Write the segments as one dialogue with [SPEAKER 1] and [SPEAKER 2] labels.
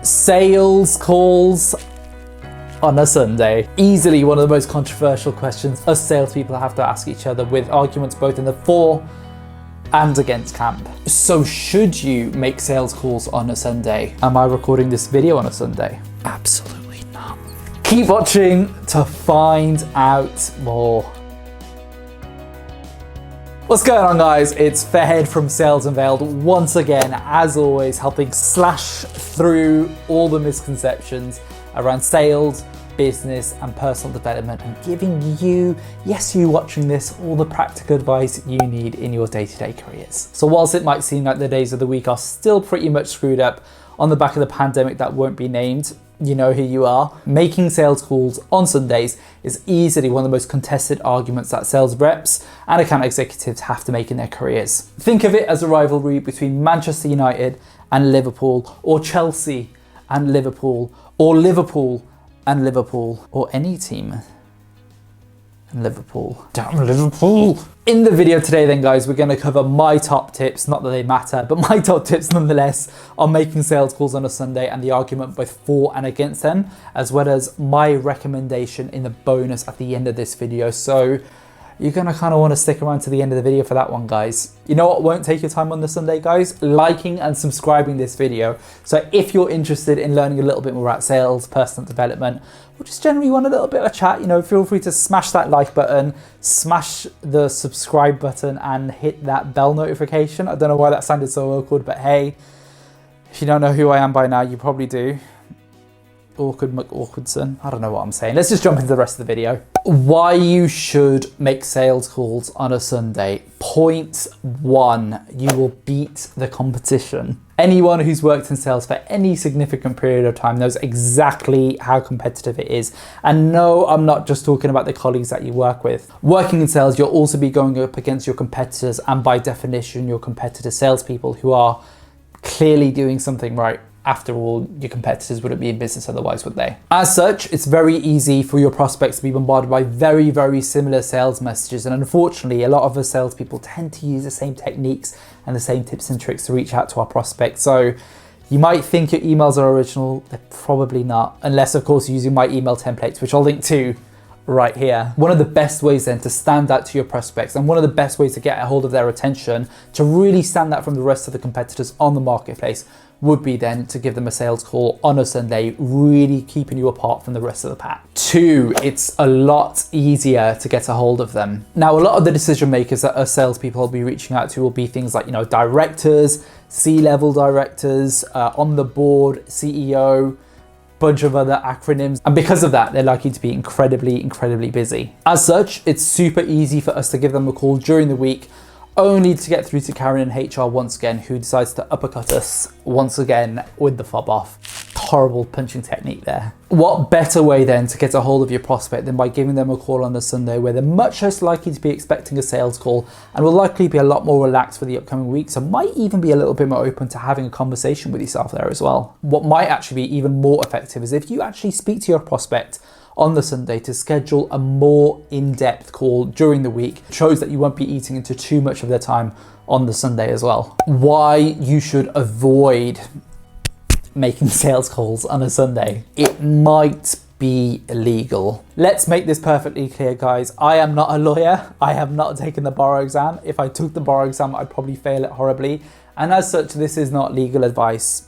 [SPEAKER 1] Sales calls on a Sunday. Easily one of the most controversial questions us salespeople have to ask each other, with arguments both in the for and against camp. So should you make sales calls on a Sunday? Am I recording this video on a Sunday? Absolutely not. Keep watching to find out more. What's going on, guys? It's Fairhead from Sales Unveiled once again, as always, helping slash through all the misconceptions around sales, business and personal development, and giving you, yes, you watching this, all the practical advice you need in your day-to-day careers. So whilst it might seem like the days of the week are still pretty much screwed up on the back of the pandemic that won't be named, you know who you are. Making sales calls on Sundays is easily one of the most contested arguments that sales reps and account executives have to make in their careers. Think of it as a rivalry between Manchester United and Liverpool, or Chelsea and Liverpool, or Liverpool and Liverpool, or any team and Liverpool. Damn Liverpool! In the video today then, guys, we're going to cover my top tips, not that they matter, but my top tips nonetheless on making sales calls on a Sunday and the argument both for and against them, as well as my recommendation in the bonus at the end of this video. So you're going to kind of want to stick around to the end of the video for that one, guys. You know what won't take your time on the Sunday, guys? Liking and subscribing this video. So if you're interested in learning a little bit more about sales, personal development, or just generally want a little bit of a chat, you know, feel free to smash that like button, smash the subscribe button and hit that bell notification. I don't know why that sounded so awkward, but hey, if you don't know who I am by now, you probably do. Awkward McAwkwardson. I don't know what I'm saying. Let's just jump into the rest of the video. Why you should make sales calls on a Sunday. Point 1, you will beat the competition. Anyone who's worked in sales for any significant period of time knows exactly how competitive it is. And no, I'm not just talking about the colleagues that you work with. Working in sales, you'll also be going up against your competitors, and by definition, your competitor salespeople who are clearly doing something right. After all, your competitors wouldn't be in business otherwise, would they? As such, it's very easy for your prospects to be bombarded by very, very similar sales messages. And unfortunately, a lot of us salespeople tend to use the same techniques and the same tips and tricks to reach out to our prospects. So you might think your emails are original. They're probably not, unless of course you're using my email templates, which I'll link to right here. One of the best ways then to stand out to your prospects, and one of the best ways to get a hold of their attention, to really stand out from the rest of the competitors on the marketplace, would be then to give them a sales call on a Sunday, really keeping you apart from the rest of the pack. 2, it's a lot easier to get a hold of them. Now, a lot of the decision makers that us salespeople will be reaching out to will be things like, you know, directors, C-level directors, on the board, CEO, bunch of other acronyms, and because of that, they're likely to be incredibly busy. As such, it's super easy for us to give them a call during the week, only to get through to Karen in HR once again, who decides to uppercut us once again with the fob off. Horrible punching technique there. What better way then to get a hold of your prospect than by giving them a call on a Sunday, where they're much less likely to be expecting a sales call and will likely be a lot more relaxed for the upcoming weeks, and might even be a little bit more open to having a conversation with yourself there as well. What might actually be even more effective is if you actually speak to your prospect on the Sunday to schedule a more in-depth call during the week. It shows that you won't be eating into too much of their time on the Sunday as well. Why you should avoid making sales calls on a Sunday. It might be illegal. Let's make this perfectly clear, guys. I am not a lawyer. I have not taken the bar exam. If I took the bar exam, I'd probably fail it horribly. And as such, this is not legal advice.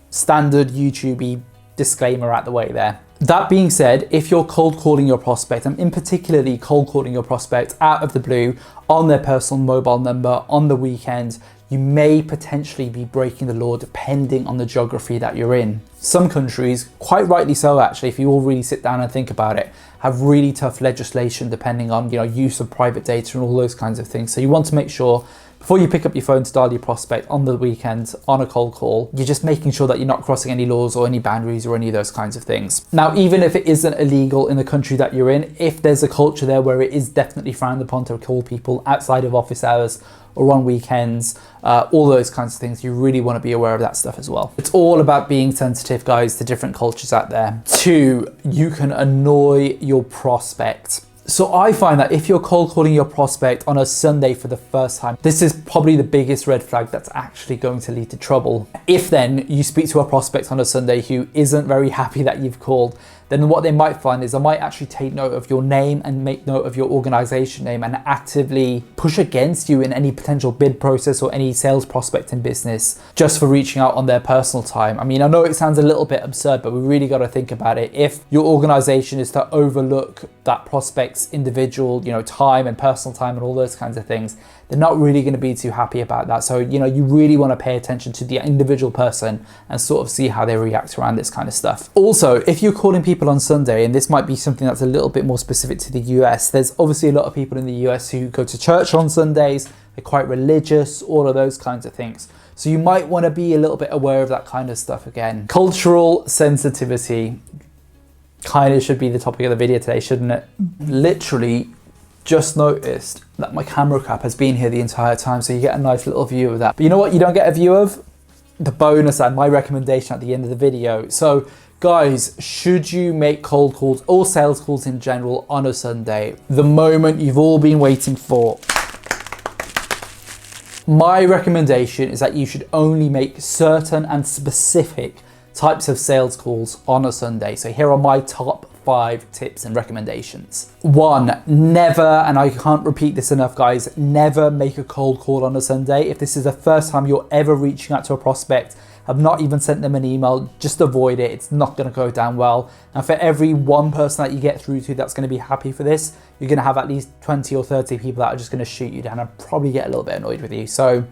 [SPEAKER 1] Standard YouTube-y disclaimer out the way there. That being said, if you're cold calling your prospect, and in particularly cold calling your prospect out of the blue on their personal mobile number on the weekend, you may potentially be breaking the law depending on the geography that you're in. Some countries, quite rightly so actually, if you all really sit down and think about it, have really tough legislation depending on, you know, use of private data and all those kinds of things. So you want to make sure before you pick up your phone to dial your prospect on the weekend on a cold call, you're just making sure that you're not crossing any laws or any boundaries or any of those kinds of things. Now, even if it isn't illegal in the country that you're in, if there's a culture there where it is definitely frowned upon to call people outside of office hours or on weekends, all those kinds of things, you really want to be aware of that stuff as well. It's all about being sensitive, guys, to different cultures out there. 2, you can annoy your prospect. So I find that if you're cold calling your prospect on a Sunday for the first time, this is probably the biggest red flag that's actually going to lead to trouble. If then you speak to a prospect on a Sunday who isn't very happy that you've called, then what they might find is they might actually take note of your name and make note of your organization name and actively push against you in any potential bid process or any sales prospecting business just for reaching out on their personal time. I mean, I know it sounds a little bit absurd, but we really got to think about it. If your organization is to overlook that prospect's individual, time and personal time and all those kinds of things, they're not really going to be too happy about that. So, you really want to pay attention to the individual person and sort of see how they react around this kind of stuff. Also, if you're calling people on Sunday, and this might be something that's a little bit more specific to the US, there's obviously a lot of people in the US who go to church on Sundays, they're quite religious, all of those kinds of things. So you might want to be a little bit aware of that kind of stuff again. Cultural sensitivity kind of should be the topic of the video today, shouldn't it? Literally just noticed that my camera cap has been here the entire time, so you get a nice little view of that. But you know what you don't get a view of? The bonus and my recommendation at the end of the video. So guys, should you make cold calls or sales calls in general on a Sunday? The moment you've all been waiting for. My recommendation is that you should only make certain and specific types of sales calls on a Sunday. So here are my top 5 tips and recommendations. 1, never, and I can't repeat this enough guys, never make a cold call on a Sunday. If this is the first time you're ever reaching out to a prospect, have not even sent them an email, just avoid it. It's not going to go down well. And for every one person that you get through to that's going to be happy for this, you're going to have at least 20 or 30 people that are just going to shoot you down and probably get a little bit annoyed with you. So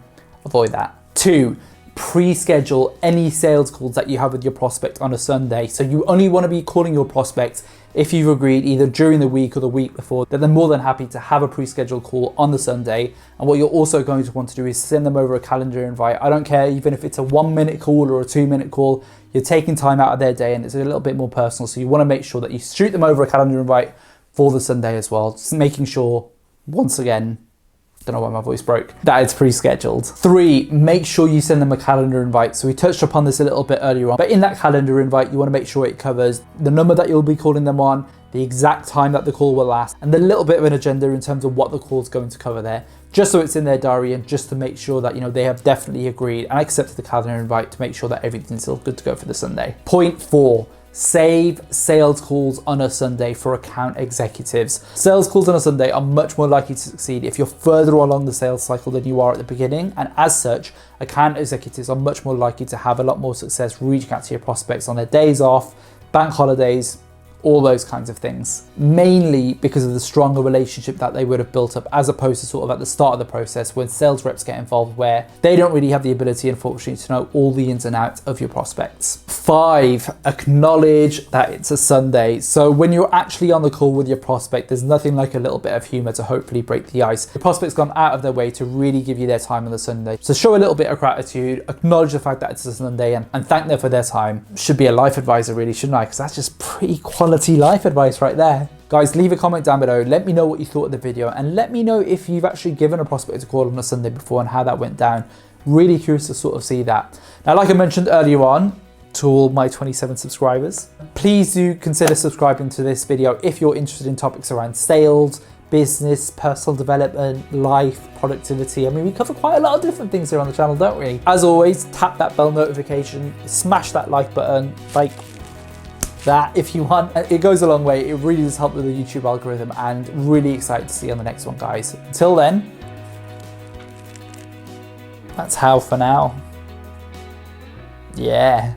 [SPEAKER 1] avoid that. 2, pre-schedule any sales calls that you have with your prospect on a Sunday. So you only want to be calling your prospects if you've agreed either during the week or the week before that they're more than happy to have a pre-scheduled call on the Sunday. And what you're also going to want to do is send them over a calendar invite. I don't care even if it's a 1-minute call or a 2-minute call, you're taking time out of their day and it's a little bit more personal. So you want to make sure that you shoot them over a calendar invite for the Sunday as well. Just making sure, once again, don't know why my voice broke, that it's pre-scheduled. 3, make sure you send them a calendar invite. So we touched upon this a little bit earlier on, but in that calendar invite, you want to make sure it covers the number that you'll be calling them on, the exact time that the call will last, and a little bit of an agenda in terms of what the call is going to cover there, just so it's in their diary and just to make sure that, they have definitely agreed and accepted the calendar invite to make sure that everything's still good to go for the Sunday. Point 4, save sales calls on a Sunday for account executives. Sales calls on a Sunday are much more likely to succeed if you're further along the sales cycle than you are at the beginning. And as such, account executives are much more likely to have a lot more success reaching out to your prospects on their days off, bank holidays, all those kinds of things, mainly because of the stronger relationship that they would have built up as opposed to sort of at the start of the process when sales reps get involved where they don't really have the ability, unfortunately, to know all the ins and outs of your prospects. 5, acknowledge that it's a Sunday. So when you're actually on the call with your prospect, there's nothing like a little bit of humor to hopefully break the ice. The prospect's gone out of their way to really give you their time on the Sunday. So show a little bit of gratitude, acknowledge the fact that it's a Sunday and thank them for their time. Should be a life advisor really, shouldn't I? Because that's just pretty quality life advice right there. Guys, leave a comment down below. Let me know what you thought of the video and let me know if you've actually given a prospect a call on a Sunday before and how that went down. Really curious to sort of see that. Now, like I mentioned earlier on, to all my 27 subscribers, please do consider subscribing to this video if you're interested in topics around sales, business, personal development, life, productivity. I mean, we cover quite a lot of different things here on the channel, don't we? As always, tap that bell notification, smash that like button, like that if you want. It goes a long way. It really does help with the YouTube algorithm and really excited to see you on the next one, guys. Until then, that's how for now. Yeah.